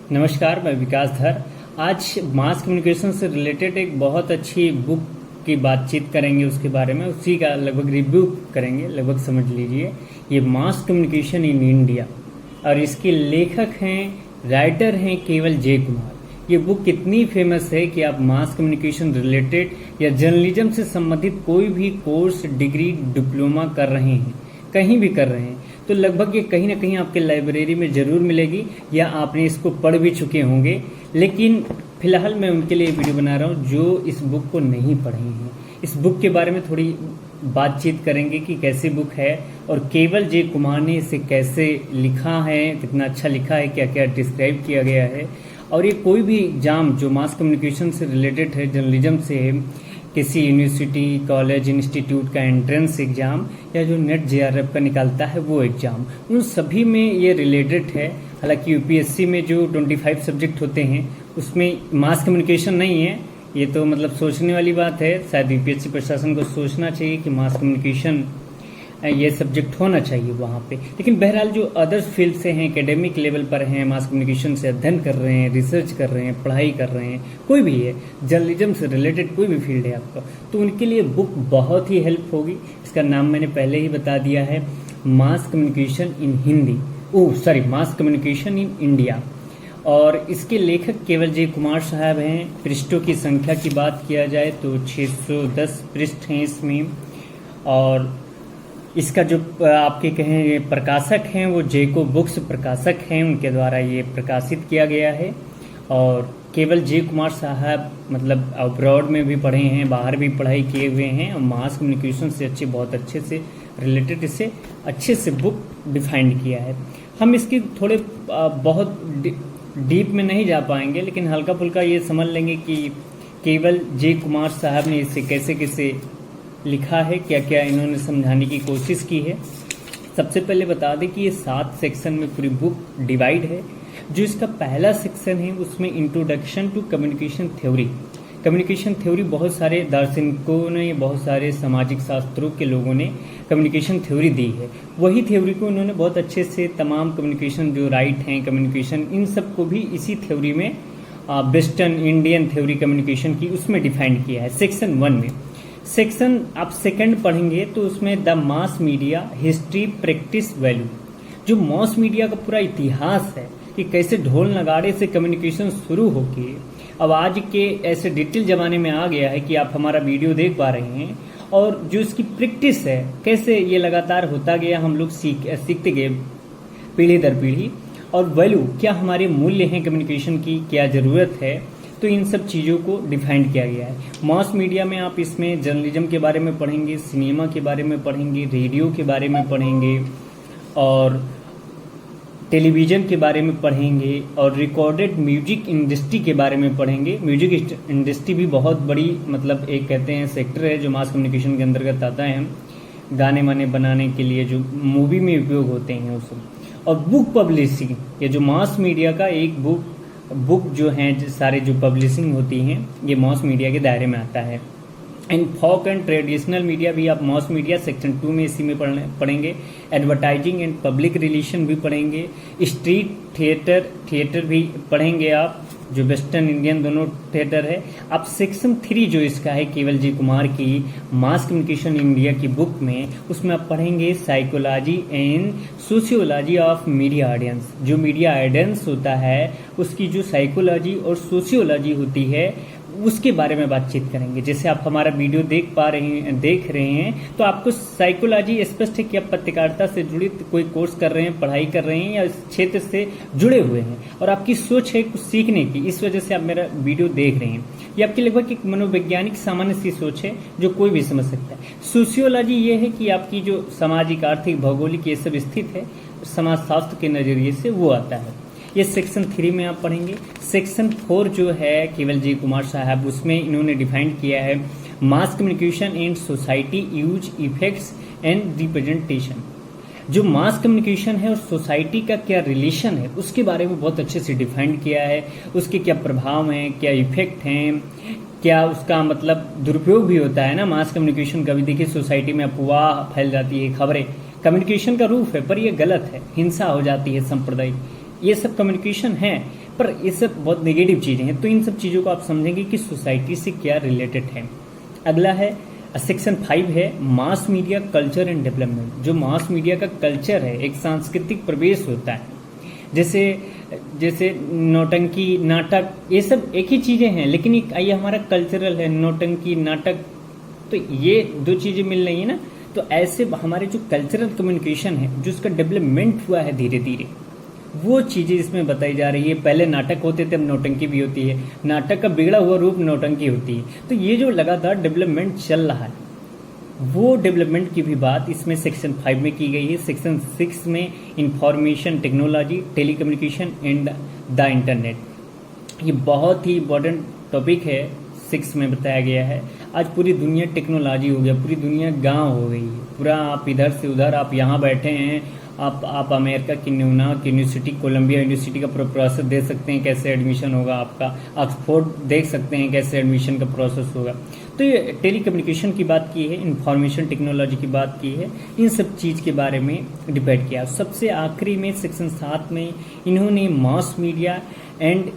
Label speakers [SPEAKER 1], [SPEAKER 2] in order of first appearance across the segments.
[SPEAKER 1] नमस्कार, मैं विकास धर। आज मास कम्युनिकेशन से रिलेटेड एक बहुत अच्छी बुक की बातचीत करेंगे, उसके बारे में उसी का लगभग रिव्यू करेंगे। लगभग समझ लीजिए, ये मास कम्युनिकेशन इन इंडिया और इसके लेखक हैं, राइटर हैं केवल जे कुमार। ये बुक इतनी फेमस है कि आप मास कम्युनिकेशन रिलेटेड या जर्नलिज्म से संबंधित कोई भी कोर्स, डिग्री, डिप्लोमा कर रहे हैं, कहीं भी कर रहे हैं, तो लगभग ये कहीं ना कहीं आपके लाइब्रेरी में ज़रूर मिलेगी या आपने इसको पढ़ भी चुके होंगे। लेकिन फिलहाल मैं उनके लिए वीडियो बना रहा हूँ जो इस बुक को नहीं पढ़े हैं। इस बुक के बारे में थोड़ी बातचीत करेंगे कि कैसी बुक है और केवल जे कुमार ने इसे कैसे लिखा है, कितना अच्छा लिखा है, क्या क्या डिस्क्राइब किया गया है। और ये कोई भी एग्जाम जो मास कम्युनिकेशन से रिलेटेड है, जर्नलिज्म से है, किसी यूनिवर्सिटी, कॉलेज, इंस्टीट्यूट का एंट्रेंस एग्जाम या जो नेट जेआरएफ का निकालता है वो एग्जाम, उन सभी में ये रिलेटेड है। हालांकि यूपीएससी में जो 25 सब्जेक्ट होते हैं उसमें मास कम्युनिकेशन नहीं है। ये तो मतलब सोचने वाली बात है। शायद यूपीएससी प्रशासन को सोचना चाहिए कि मास कम्युनिकेशन ये सब्जेक्ट होना चाहिए वहाँ पे। लेकिन बहरहाल जो अदर फील्ड से हैं, एकेडमिक लेवल पर हैं, मास कम्युनिकेशन से अध्ययन कर रहे हैं, रिसर्च कर रहे हैं, पढ़ाई कर रहे हैं, कोई भी है, जर्नलिज्म से रिलेटेड कोई भी फील्ड है आपका, तो उनके लिए बुक बहुत ही हेल्प होगी। इसका नाम मैंने पहले ही बता दिया है, mass communication in Hindi, mass communication in India. और इसके लेखक केवल जे कुमार साहब हैं। पृष्ठों की संख्या की बात किया जाए तो 610 पृष्ठ हैं इसमें। और इसका जो आपके कहें प्रकाशक हैं वो जेको बुक्स प्रकाशक हैं, उनके द्वारा ये प्रकाशित किया गया है। और केवल जे कुमार साहब मतलब अब्रॉड में भी पढ़े हैं, बाहर भी पढ़ाई किए हुए हैं और मास कम्युनिकेशन से बहुत अच्छे से रिलेटेड इसे अच्छे से बुक डिफाइंड किया है। हम इसकी थोड़े बहुत डीप में नहीं जा पाएंगे, लेकिन हल्का फुल्का ये समझ लेंगे कि केवल जे कुमार साहब ने इसे कैसे कैसे लिखा है, क्या क्या इन्होंने समझाने की कोशिश की है। सबसे पहले बता दें कि ये 7 सेक्शन में पूरी बुक डिवाइड है। जो इसका पहला सेक्शन है उसमें introduction to communication theory. Communication theory बहुत सारे दार्शनिकों ने, बहुत सारे सामाजिक शास्त्रों के लोगों ने कम्युनिकेशन थ्योरी दी है। वही थ्योरी को उन्होंने बहुत अच्छे से तमाम कम्युनिकेशन जो राइट हैं, कम्युनिकेशन, इन सब को भी इसी थ्योरी में वेस्टर्न इंडियन थ्योरी कम्युनिकेशन की उसमें डिफाइंड किया है सेक्शन 1 में। सेक्शन आप सेकंड पढ़ेंगे तो उसमें the mass media history practice value, जो मास मीडिया का पूरा इतिहास है कि कैसे ढोल नगाड़े से कम्युनिकेशन शुरू होके अब आज के ऐसे डिजिटल जमाने में आ गया है कि आप हमारा वीडियो देख पा रहे हैं। और जो इसकी प्रैक्टिस है, कैसे ये लगातार होता गया, हम लोग सीखते गए पीढ़ी दर पीढ़ी। और वैल्यू, क्या हमारे मूल्य हैं कम्युनिकेशन की, क्या ज़रूरत है, तो इन सब चीज़ों को डिफाइन किया गया है। मास मीडिया में आप इसमें जर्नलिज्म के बारे में पढ़ेंगे, सिनेमा के बारे में पढ़ेंगे, रेडियो के बारे में पढ़ेंगे और टेलीविज़न के बारे में पढ़ेंगे और रिकॉर्डेड म्यूजिक इंडस्ट्री के बारे में पढ़ेंगे। म्यूजिक इंडस्ट्री भी बहुत बड़ी मतलब एक कहते हैं सेक्टर है जो मास कम्युनिकेशन के अंतर्गत आता है। गाने वाने बनाने के लिए जो मूवी में उपयोग होते हैं उस। और बुक पब्लिशिंग, ये जो मास मीडिया का एक बुक जो हैं, सारे जो पब्लिशिंग होती हैं, ये मास मीडिया के दायरे में आता है। And folk and traditional media भी आप मास मीडिया सेक्शन 2 में इसी में पढ़ेंगे। एडवर्टाइजिंग एंड पब्लिक रिलेशन भी पढ़ेंगे। स्ट्रीट थिएटर भी पढ़ेंगे आप, जो वेस्टर्न इंडियन दोनों थिएटर है। अब सेक्शन 3 जो इसका है केवल जी कुमार की मास कम्युनिकेशन इंडिया की बुक में, उसमें आप पढ़ेंगे psychology and sociology of media audience. जो मीडिया ऑडियंस होता है उसकी जो साइकोलॉजी और सोशियोलॉजी होती है उसके बारे में बातचीत करेंगे। जैसे आप हमारा वीडियो देख रहे हैं तो आपको साइकोलॉजी स्पष्ट है कि आप पत्रकारिता से जुड़े कोई कोर्स कर रहे हैं, पढ़ाई कर रहे हैं या इस क्षेत्र से जुड़े हुए हैं और आपकी सोच है कुछ सीखने की, इस वजह से आप मेरा वीडियो देख रहे हैं। ये आपकी लगभग एक मनोवैज्ञानिक सामान्य सी सोच है जो कोई भी समझ सकता है। सोशियोलॉजी ये है कि आपकी जो सामाजिक, आर्थिक, भौगोलिक ये सब स्थित है, समाजशास्त्र के नजरिए से वो आता है। ये सेक्शन 3 में आप पढ़ेंगे। सेक्शन 4 जो है केवल जी कुमार साहब, उसमें इन्होंने डिफाइन किया है mass communication and society use effects and representation. जो मास कम्युनिकेशन है और सोसाइटी का क्या रिलेशन है उसके बारे में बहुत अच्छे से डिफाइन किया है। उसके क्या प्रभाव हैं, क्या इफेक्ट हैं, क्या उसका मतलब दुरुपयोग भी होता है ना मास कम्युनिकेशन का भी। देखिए सोसाइटी में अफवाह फैल जाती है, खबरें कम्युनिकेशन का रूप है पर यह गलत है, हिंसा हो जाती है सांप्रदायिक, ये सब कम्युनिकेशन है। पर ये सब बहुत नेगेटिव चीज़ें हैं। तो इन सब चीज़ों को आप समझेंगे कि सोसाइटी से क्या रिलेटेड है। अगला है सेक्शन 5 है mass media culture and development. जो मास मीडिया का कल्चर है, एक सांस्कृतिक प्रवेश होता है, जैसे जैसे नौटंकी, नाटक, ये सब एक ही चीज़ें हैं, लेकिन ये हमारा कल्चरल है, नौटंकी, नाटक, तो ये दो चीज़ें मिल रही है ना। तो ऐसे हमारे जो कल्चरल कम्युनिकेशन है, जो उसका डेवलपमेंट हुआ है धीरे धीरे, वो चीज़ें इसमें बताई जा रही है। पहले नाटक होते थे, अब नौटंकी भी होती है। नाटक का बिगड़ा हुआ रूप नौटंकी होती है। तो ये जो लगातार डेवलपमेंट चल रहा है, वो डेवलपमेंट की भी बात इसमें सेक्शन 5 में की गई है। सेक्शन 6 में information technology, telecommunication and the internet. ये बहुत ही इम्पोर्टेंट टॉपिक है, 6 में बताया गया है। आज पूरी दुनिया टेक्नोलॉजी हो गया, पूरी दुनिया गांव हो गई है। पूरा आप इधर से उधर, आप यहाँ बैठे हैं, आप अमेरिका की न्यूयॉर्क यूनिवर्सिटी, कोलंबिया यूनिवर्सिटी का प्रोसेस देख सकते हैं, कैसे एडमिशन होगा आपका। ऑक्सफोर्ड देख सकते हैं कैसे एडमिशन का प्रोसेस होगा। तो ये टेलीकम्युनिकेशन की बात की है, इंफॉर्मेशन टेक्नोलॉजी की बात की है, इन सब चीज़ के बारे में डिबेट किया। सबसे आखिरी में सेक्शन 7 में इन्होंने mass media and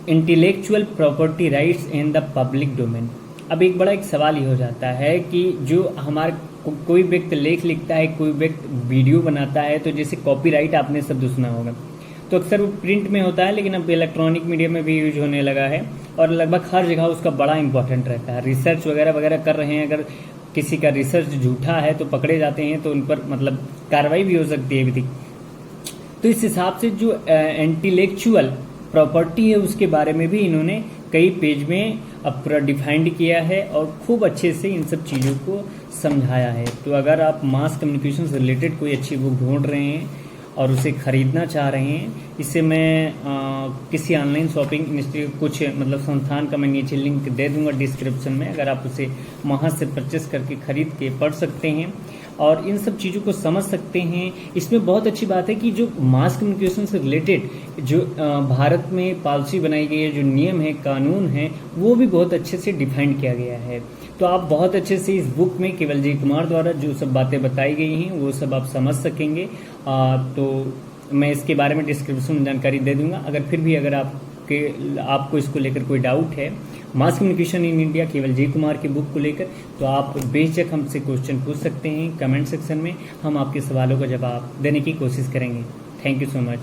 [SPEAKER 1] intellectual property rights in the public domain. अब एक बड़ा एक सवाल ये हो जाता है कि जो हमारा कोई व्यक्ति लेख लिखता है, कोई व्यक्ति वीडियो बनाता है, तो जैसे कॉपीराइट आपने शब्द सुना होगा, तो अक्सर वो प्रिंट में होता है, लेकिन अब इलेक्ट्रॉनिक मीडिया में भी यूज होने लगा है और लगभग हर जगह उसका बड़ा इंपॉर्टेंट रहता है। रिसर्च वगैरह वगैरह कर रहे हैं, अगर किसी का रिसर्च झूठा है तो पकड़े जाते हैं, तो उन पर मतलब कार्रवाई भी हो सकती है विधिक। तो इस हिसाब से जो इंटेलेक्चुअल प्रॉपर्टी है उसके बारे में भी इन्होंने कई पेज में अब पूरा डिफाइंड किया है और खूब अच्छे से इन सब चीज़ों को समझाया है। तो अगर आप मास कम्युनिकेशन से रिलेटेड कोई अच्छी बुक ढूंढ रहे हैं और उसे खरीदना चाह रहे हैं, इससे मैं किसी ऑनलाइन शॉपिंग इंस्टीट्यूट कुछ मतलब संस्थान का मैं नीचे लिंक दे दूंगा डिस्क्रिप्शन में, अगर आप उसे वहाँ से परचेस करके खरीद के पढ़ सकते हैं और इन सब चीज़ों को समझ सकते हैं। इसमें बहुत अच्छी बात है कि जो मास कम्युनिकेशन से रिलेटेड जो भारत में पॉलिसी बनाई गई है, जो नियम है, कानून है, वो भी बहुत अच्छे से डिफाइन किया गया है। तो आप बहुत अच्छे से इस बुक में केवलजी कुमार द्वारा जो सब बातें बताई गई हैं वो सब आप समझ सकेंगे। तो मैं इसके बारे में डिस्क्रिप्शन में जानकारी दे दूंगा। अगर फिर भी अगर आपको इसको लेकर कोई डाउट है मास कम्युनिकेशन इन इंडिया केवलजी कुमार की बुक को लेकर, तो आप बेझिझक हमसे क्वेश्चन पूछ सकते हैं कमेंट सेक्शन में। हम आपके सवालों का जवाब देने की कोशिश करेंगे। Thank you so much.